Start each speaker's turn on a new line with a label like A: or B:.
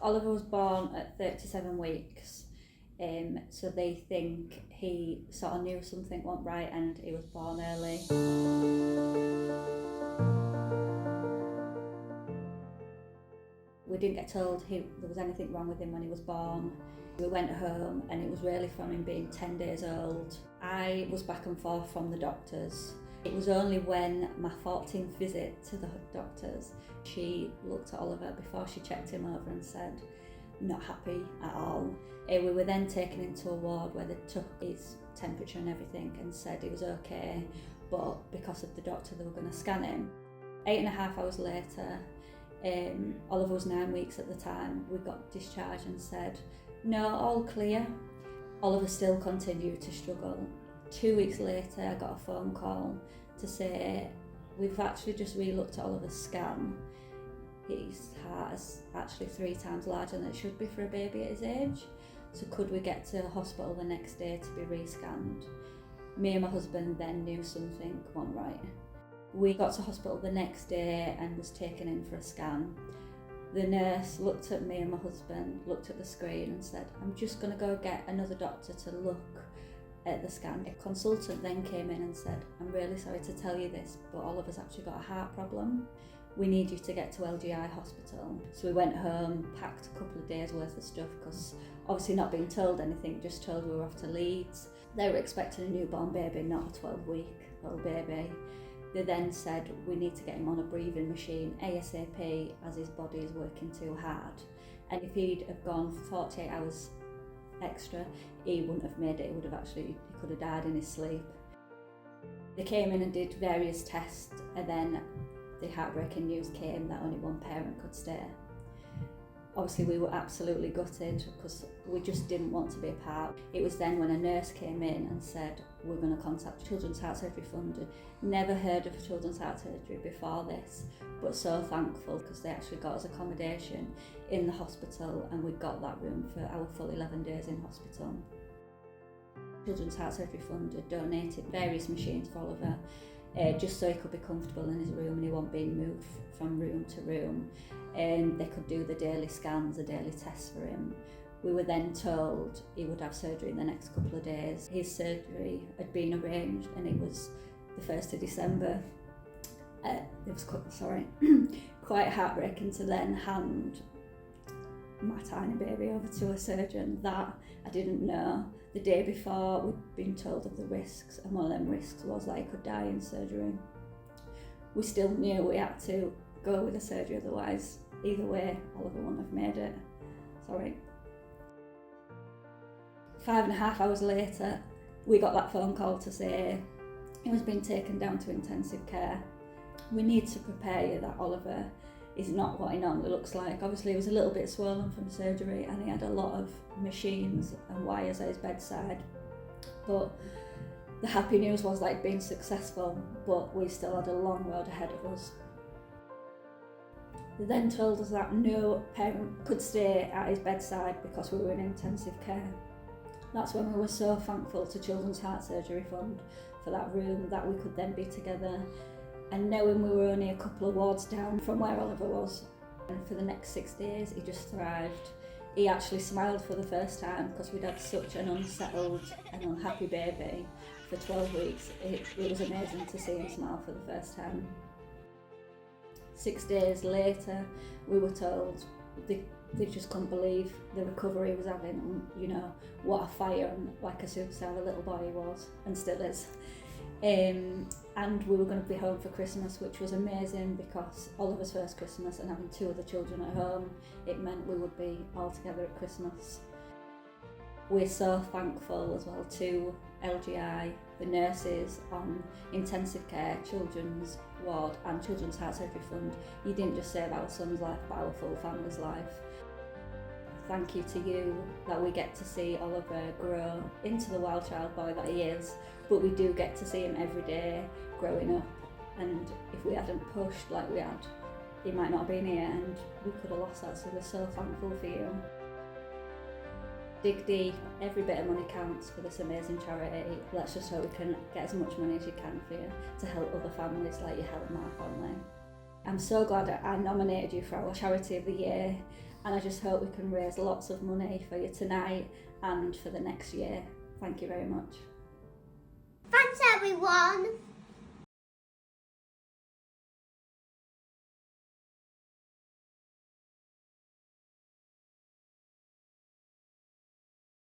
A: Oliver was born at 37 weeks, so they think he sort of knew something wasn't right and he was born early. We didn't get told there was anything wrong with him when he was born. We went home and it was really from him being 10 days old. I was back and forth from the doctors. It was only when my 14th visit to the doctors, she looked at Oliver before she checked him over and said, not happy at all. We were then taken into a ward where they took his temperature and everything and said it was okay, but because of the doctor they were going to scan him. 8.5 hours later, Oliver was 9 weeks at the time, we got discharged and said, no, all clear. Oliver still continued to struggle. 2 weeks later, I got a phone call to say, we've actually just re-looked at Oliver's scan. His heart is actually 3 times larger than it should be for a baby at his age. So could we get to hospital the next day to be re-scanned? Me and my husband then knew something wasn't right. We got to hospital the next day and was taken in for a scan. The nurse looked at me and my husband, looked at the screen and said, I'm just going to go get another doctor to look at the scan. A consultant then came in and said, I'm really sorry to tell you this, but Oliver's actually got a heart problem. We need you to get to LGI hospital. So we went home, packed a couple of days worth of stuff because obviously not being told anything, just told we were off to Leeds. They were expecting a newborn baby, not a 12-week-old baby. They then said we need to get him on a breathing machine ASAP as his body is working too hard. And if he'd have gone for 48 hours extra, he wouldn't have made it. He could have died in his sleep. They came in and did various tests, and then the heartbreaking news came that only one parent could stay. Obviously we were absolutely gutted because we just didn't want to be a part. It was then when a nurse came in and said, we're going to contact Children's Heart Surgery Fund. Never heard of Children's Heart Surgery before this, but so thankful because they actually got us accommodation in the hospital and we got that room for our full 11 days in hospital. Children's Heart Surgery Fund had donated various machines for Oliver, just so he could be comfortable in his room and he wasn't being moved from room to room. And they could do the daily scans, the daily tests for him. We were then told he would have surgery in the next couple of days. His surgery had been arranged and it was the 1st of December. It was quite heartbreaking to then hand my tiny baby over to a surgeon that I didn't know. The day before we'd been told of the risks, and one of them risks was that he could die in surgery. We still knew we had to go with the surgery, otherwise either way Oliver wouldn't have made it. 5.5 hours later we got that phone call to say he was being taken down to intensive care. We need to prepare you that Oliver is not what he normally looks like. Obviously he was a little bit swollen from surgery and he had a lot of machines and wires at his bedside, but the happy news was that he'd been successful, but we still had a long road ahead of us. They then told us that no parent could stay at his bedside because we were in intensive care. That's when we were so thankful to Children's Heart Surgery Fund for that room that we could then be together. And knowing we were only a couple of wards down from where Oliver was, and for the next 6 days he just thrived. He actually smiled for the first time because we'd had such an unsettled and unhappy baby for 12 weeks. It was amazing to see him smile for the first time. 6 days later, we were told they just couldn't believe the recovery he was having, and what a fire and like a superstar a little boy he was, and still is. And we were going to be home for Christmas, which was amazing because Oliver's first Christmas and having 2 other children at home, it meant we would be all together at Christmas. We're so thankful as well to LGI, the nurses on intensive care, children's ward and Children's Heart Surgery Fund. You didn't just save our son's life but our full family's life. Thank you to you that we get to see Oliver grow into the wild child boy that he is, but we do get to see him every day growing up, and if we hadn't pushed like we had, he might not have been here and we could have lost that, so we're so thankful for you. Dig deep, every bit of money counts for this amazing charity. Let's just hope we can get as much money as you can for you to help other families like you help my family. I'm so glad that I nominated you for our Charity of the Year. and I just hope we can raise lots of money for you tonight and for the next year. Thank you very much.
B: Thanks everyone.